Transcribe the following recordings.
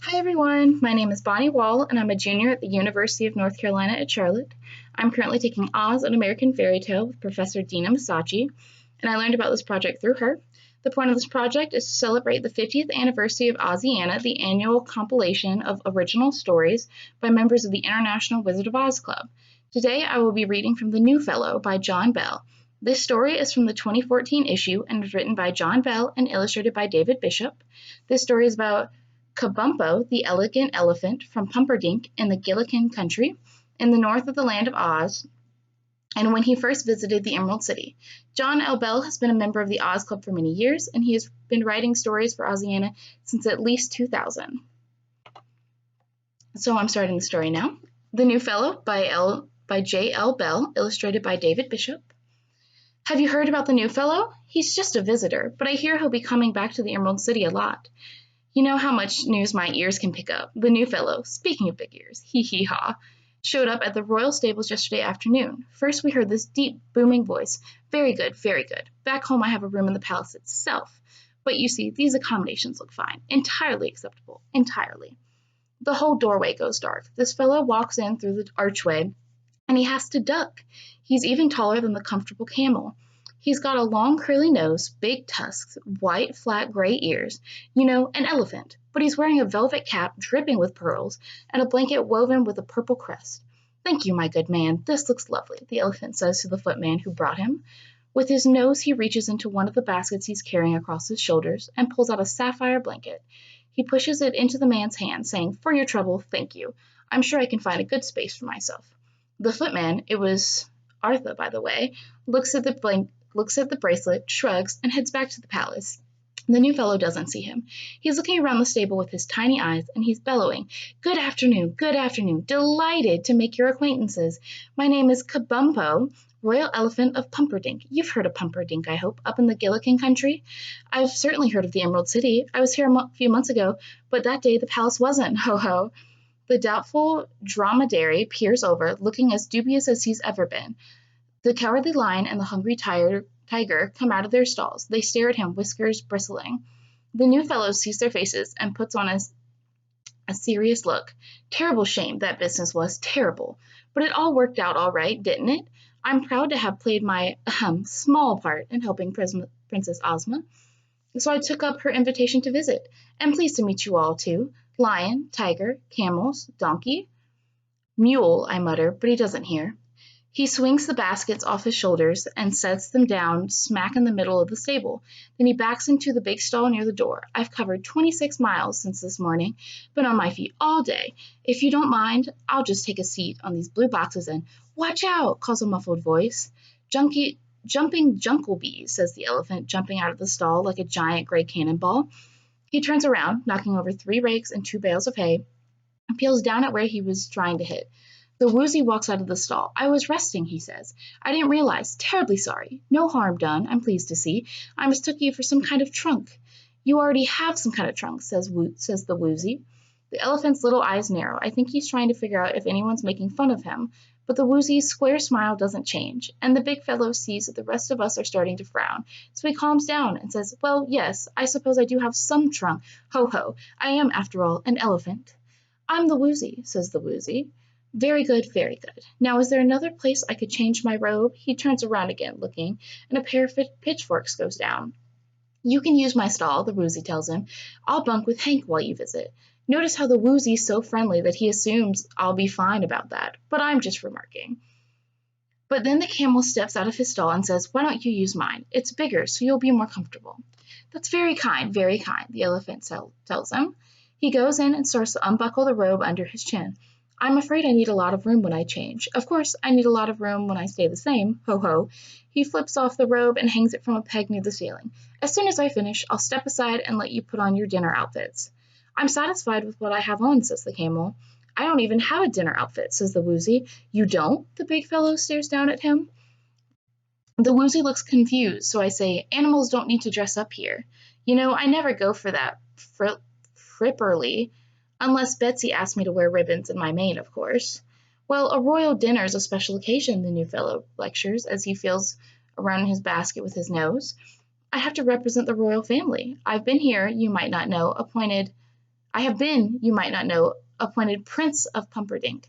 Hi everyone, my name is Bonnie Wall and I'm a junior at the University of North Carolina at Charlotte. I'm currently taking Oz, an American Fairy Tale with Professor Dina Masacci, and I learned about this project through her. The point of this project is to celebrate the 50th anniversary of Oziana, the annual compilation of original stories by members of the International Wizard of Oz Club. Today I will be reading from The New Fellow by John Bell. This story is from the 2014 issue and is written by John Bell and illustrated by David Bishop. This story is about Kabumpo, the elegant elephant from Pumperdink in the Gillikin country, in the north of the land of Oz, and when he first visited the Emerald City. John L. Bell has been a member of the Oz Club for many years, and he has been writing stories for Oziana since at least 2000. So I'm starting the story now. The New Fellow by J. L. Bell, illustrated by David Bishop. Have you heard about the New Fellow? He's just a visitor, but I hear he'll be coming back to the Emerald City a lot. You know how much news my ears can pick up. The New Fellow, speaking of big ears, hee hee ha, showed up at the royal stables yesterday afternoon. First we heard this deep, booming voice. Very good, very good. Back home I have a room in the palace itself. But you see, these accommodations look fine. Entirely acceptable. Entirely. The whole doorway goes dark. This fellow walks in through the archway, and he has to duck. He's even taller than the comfortable camel. He's got a long curly nose, big tusks, white flat gray ears, an elephant, but he's wearing a velvet cap dripping with pearls and a blanket woven with a purple crest. Thank you, my good man, this looks lovely, the elephant says to the footman who brought him. With his nose he reaches into one of the baskets he's carrying across his shoulders and pulls out a sapphire blanket. He pushes it into the man's hand, saying, "For your trouble, thank you. I'm sure I can find a good space for myself." The footman, it was Arthur, by the way, looks at the bracelet, shrugs, and heads back to the palace. The New Fellow doesn't see him. He's looking around the stable with his tiny eyes, and he's bellowing, good afternoon, delighted to make your acquaintances. My name is Kabumpo, Royal Elephant of Pumperdink. You've heard of Pumperdink, I hope, up in the Gillikin country? I've certainly heard of the Emerald City. I was here a few months ago, but that day the palace wasn't, ho-ho. The doubtful dromedary peers over, looking as dubious as he's ever been. The Cowardly Lion and the Hungry Tiger come out of their stalls. They stare at him, whiskers bristling. The New Fellow sees their faces and puts on a serious look. Terrible shame that business was, terrible. But it all worked out all right, didn't it? I'm proud to have played my small part in helping Princess Ozma. So I took up her invitation to visit, and pleased to meet you all, too. Lion, tiger, camels, donkey. Mule, I mutter, but he doesn't hear. He swings the baskets off his shoulders and sets them down smack in the middle of the stable. Then he backs into the big stall near the door. I've covered 26 miles since this morning, been on my feet all day. If you don't mind, I'll just take a seat on these blue boxes and watch out, calls a muffled voice. Jumping Junklebees, says the elephant, jumping out of the stall like a giant gray cannonball. He turns around, knocking over 3 rakes and 2 bales of hay, and peels down at where he was trying to hit. The woozy walks out of the stall. I was resting, he says. I didn't realize. Terribly sorry. No harm done, I'm pleased to see. I mistook you for some kind of trunk. You already have some kind of trunk, says the woozy. The elephant's little eyes narrow. I think he's trying to figure out if anyone's making fun of him. But the woozy's square smile doesn't change, and the big fellow sees that the rest of us are starting to frown. So he calms down and says, well, yes, I suppose I do have some trunk. Ho ho, I am, after all, an elephant. I'm the woozy, says the woozy. Very good, very good. Now, is there another place I could change my robe? He turns around again, looking, and a pair of pitchforks goes down. You can use my stall, the woozy tells him. I'll bunk with Hank while you visit. Notice how the woozy's so friendly that he assumes I'll be fine about that, but I'm just remarking. But then the camel steps out of his stall and says, why don't you use mine? It's bigger, so you'll be more comfortable. That's very kind, the elephant tells him. He goes in and starts to unbuckle the robe under his chin. I'm afraid I need a lot of room when I change. Of course, I need a lot of room when I stay the same. Ho ho. He flips off the robe and hangs it from a peg near the ceiling. As soon as I finish, I'll step aside and let you put on your dinner outfits. I'm satisfied with what I have on, says the camel. I don't even have a dinner outfit, says the woozy. You don't? The big fellow stares down at him. The woozy looks confused, so I say, animals don't need to dress up here. I never go for that fripperly. Unless Betsy asked me to wear ribbons in my mane, of course. Well, a royal dinner is a special occasion, the new fellow lectures, as he feels around his basket with his nose. I have to represent the royal family. I've been here, you might not know, appointed I have been, you might not know, appointed Prince of Pumperdink.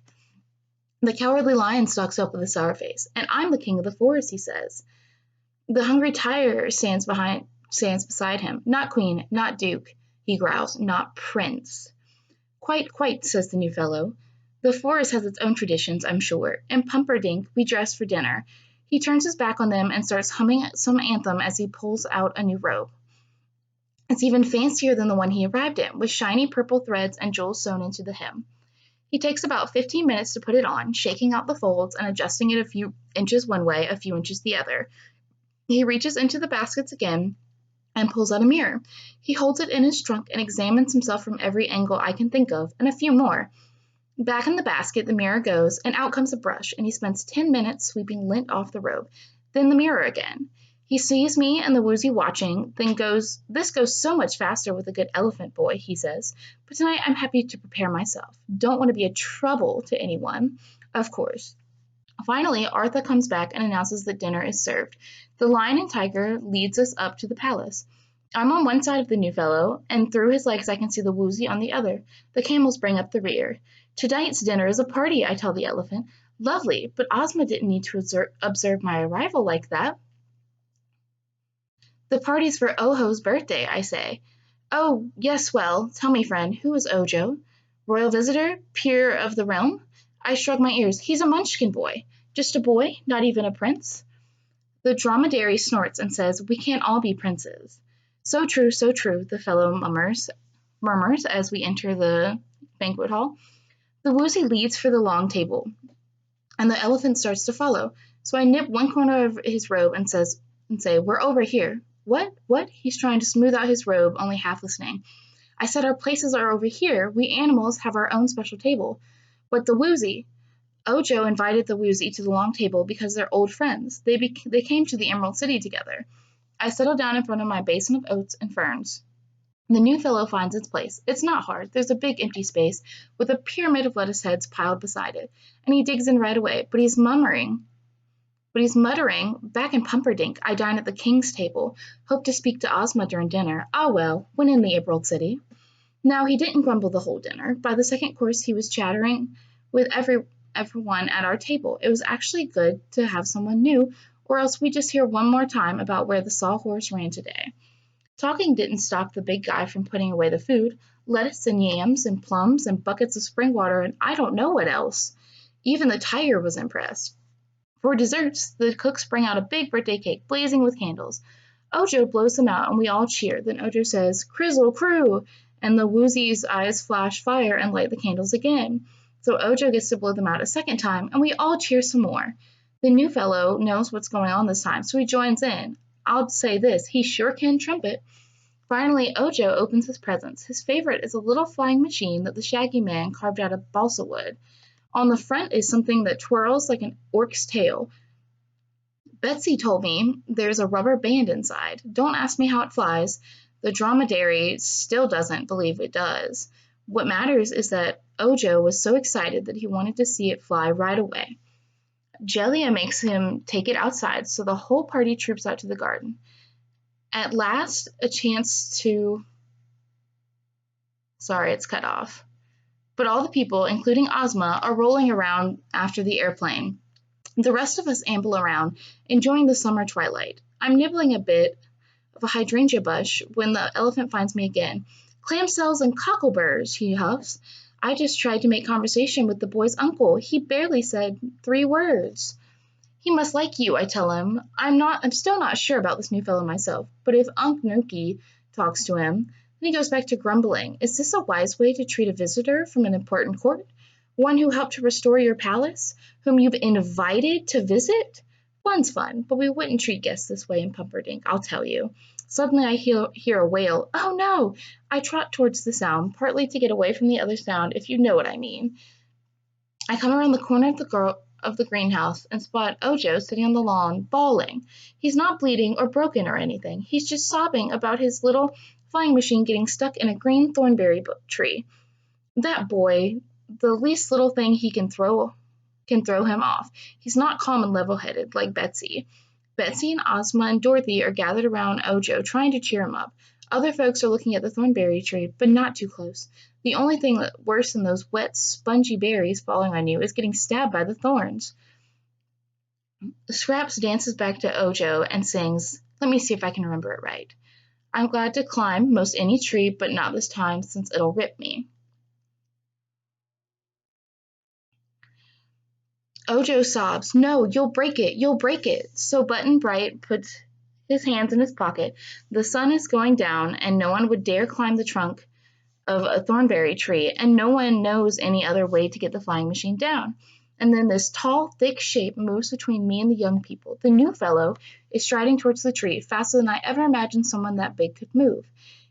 The Cowardly Lion stalks up with a sour face. And I'm the king of the forest, he says. The Hungry Tiger stands beside him. Not queen, not duke, he growls, not prince. Quite, quite, says the new fellow. The forest has its own traditions, I'm sure. In Pumperdink, we dress for dinner. He turns his back on them and starts humming some anthem as he pulls out a new robe. It's even fancier than the one he arrived in, with shiny purple threads and jewels sewn into the hem. He takes about 15 minutes to put it on, shaking out the folds and adjusting it a few inches one way, a few inches the other. He reaches into the baskets again and pulls out a mirror. He holds it in his trunk and examines himself from every angle I can think of, and a few more. Back in the basket, the mirror goes, and out comes a brush, and he spends 10 minutes sweeping lint off the robe. Then the mirror again. He sees me and the woozy watching, then goes, "This goes so much faster with a good elephant boy," he says. "But tonight I'm happy to prepare myself. Don't want to be a trouble to anyone, of course." Finally, Artha comes back and announces that dinner is served. The Lion and Tiger leads us up to the palace. I'm on one side of the new fellow, and through his legs I can see the woozy on the other. The camels bring up the rear. "Tonight's dinner is a party," I tell the elephant. "Lovely, but Ozma didn't need to observe my arrival like that." "The party's for Ojo's birthday," I say. "Oh, yes, well, tell me, friend, who is Ojo? Royal visitor? Peer of the realm?" I shrug my ears. "He's a Munchkin boy." "Just a boy? Not even a prince?" The dromedary snorts and says, "We can't all be princes." So true, the fellow murmurs as we enter the banquet hall. The woozy leads for the long table, and the elephant starts to follow. So I nip one corner of his robe and say, "We're over here." What? He's trying to smooth out his robe, only half listening. I said our places are over here. We animals have our own special table. But the woozy. Ojo invited the woozy to the long table because they're old friends. They came to the Emerald City together. I settle down in front of my basin of oats and ferns. The new fellow finds its place. It's not hard. There's a big empty space with a pyramid of lettuce heads piled beside it, and he digs in right away, but he's muttering, "Back in Pumperdink, I dine at the king's table. Hope to speak to Ozma during dinner. Ah well, when in the Emerald City." Now, he didn't grumble the whole dinner. By the second course, he was chattering with everyone at our table. It was actually good to have someone new, or else we'd just hear one more time about where the sawhorse ran today. Talking didn't stop the big guy from putting away the food, lettuce and yams and plums and buckets of spring water and I don't know what else. Even the tiger was impressed. For desserts, the cooks bring out a big birthday cake blazing with candles. Ojo blows them out and we all cheer. Then Ojo says, "Crizzle crew!" And the woozy's eyes flash fire and light the candles again. So Ojo gets to blow them out a second time and we all cheer some more. The new fellow knows what's going on this time, so he joins in. I'll say this, he sure can trumpet. Finally, Ojo opens his presents. His favorite is a little flying machine that the Shaggy Man carved out of balsa wood. On the front is something that twirls like an orc's tail. Betsy told me there's a rubber band inside. Don't ask me how it flies. The dromedary still doesn't believe it does. What matters is that Ojo was so excited that he wanted to see it fly right away. Jellia makes him take it outside, so the whole party troops out to the garden. At last, a chance to... Sorry, it's cut off. But all the people, including Ozma, are rolling around after the airplane. The rest of us amble around, enjoying the summer twilight. I'm nibbling a bit of a hydrangea bush when the elephant finds me again. "Clam shells and cockleburrs," he huffs. "I just tried to make conversation with the boy's uncle. He barely said 3 words." "He must like you," I tell him. I'm still not sure about this new fellow myself, but if Unc Nuki talks to him, then he goes back to grumbling. Is this a wise way to treat a visitor from an important court? One who helped to restore your palace? Whom you've invited to visit? Fun's fun, but we wouldn't treat guests this way in Pumperdink, I'll tell you. Suddenly I hear a wail. Oh no! I trot towards the sound, partly to get away from the other sound, if you know what I mean. I come around the corner of the greenhouse and spot Ojo sitting on the lawn, bawling. He's not bleeding or broken or anything. He's just sobbing about his little flying machine getting stuck in a green thornberry tree. That boy, the least little thing he can throw him off. He's not calm and level-headed like Betsy. Betsy and Ozma and Dorothy are gathered around Ojo trying to cheer him up. Other folks are looking at the thornberry tree, but not too close. The only thing worse than those wet, spongy berries falling on you is getting stabbed by the thorns. Scraps dances back to Ojo and sings, let me see if I can remember it right. I'm glad to climb most any tree, but not this time, since it'll rip me. Ojo sobs, no, you'll break it, you'll break it. So Button Bright puts his hands in his pocket. The sun is going down, and no one would dare climb the trunk of a thornberry tree, and no one knows any other way to get the flying machine down. And then this tall, thick shape moves between me and the young people. The new fellow is striding towards the tree, faster than I ever imagined someone that big could move.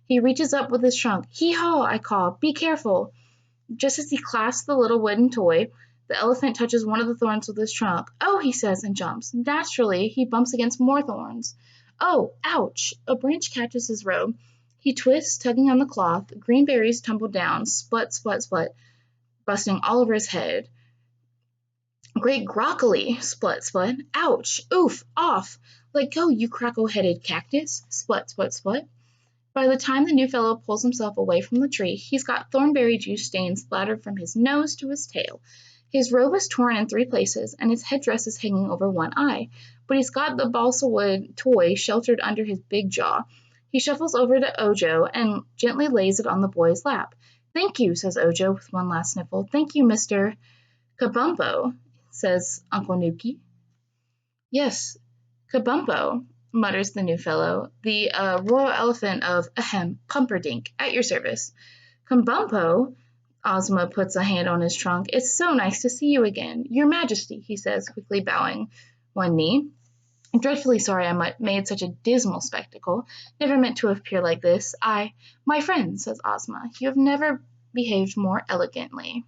He reaches up with his trunk. Hee-haw, I call. Be careful. Just as he clasps the little wooden toy, the elephant touches one of the thorns with his trunk. Oh, he says and jumps. Naturally, he bumps against more thorns. Oh, ouch! A branch catches his robe. He twists, tugging on the cloth. Green berries tumble down, splut, splut, splut, busting all over his head. Great groccoli! Splut, splut. Ouch! Oof! Off! Let go, you crackle-headed cactus! Splut, splut, splut. By the time the new fellow pulls himself away from the tree, he's got thornberry juice stains splattered from his nose to his tail. His robe is torn in 3 places, and his headdress is hanging over one eye, but he's got the balsa wood toy sheltered under his big jaw. He shuffles over to Ojo and gently lays it on the boy's lap. Thank you, says Ojo with one last sniffle. Thank you, Mr. Kabumpo, says Uncle Nuki. Yes, Kabumpo, mutters the new fellow, the royal elephant of, Pumperdink, at your service. Kabumpo, Ozma puts a hand on his trunk. It's so nice to see you again. Your Majesty, he says, quickly bowing one knee. I'm dreadfully sorry I made such a dismal spectacle. Never meant to appear like this. My friend, says Ozma, you have never behaved more elegantly.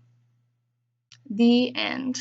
The end.